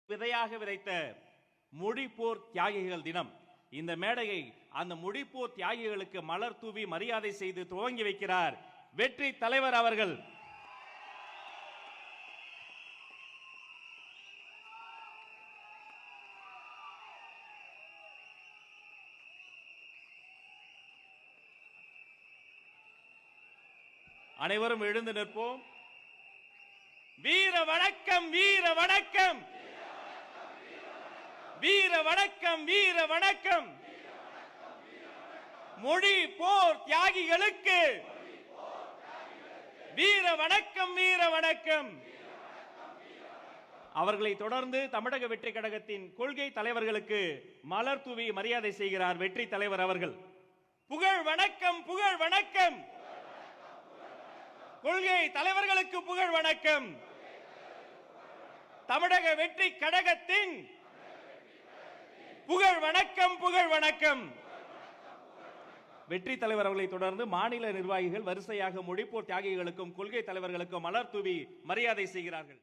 விதையாக விதைத்த மொழிப்போர் தியாகிகள் தினம். இந்த மேடையை அந்த மொழிப்போர் தியாகிகளுக்கு மலர் தூவி மரியாதை செய்து துவங்கி வைக்கிறார் வெற்றி தலைவர் அவர்கள். அனைவரும் எழுந்து நிற்போம். வீர வணக்கம், வீர வணக்கம், வீர வணக்கம், வீர வணக்கம். மொழி போர் தியாகிகளுக்கு வீர வணக்கம், வீர வணக்கம். அவர்களை தொடர்ந்து தமிழக வெற்றி கழகத்தின் கொள்கை தலைவர்களுக்கு மலர் தூவி மரியாதை செய்கிறார் வெற்றி தலைவர் அவர்கள். புகழ் வணக்கம், புகழ் வணக்கம். கொள்கை தலைவர்களுக்கு புகழ் வணக்கம். தமிழக வெற்றி கழகத்தின் புகழ் வணக்கம், புகழ் வணக்கம். வெற்றி தலைவர் அவர்களை தொடர்ந்து மாநில நிர்வாகிகள் வரிசையாக மொழிப்போர் தியாகிகளுக்கும் கொள்கை தலைவர்களுக்கும் மலர் தூவி மரியாதை செய்கிறார்கள்.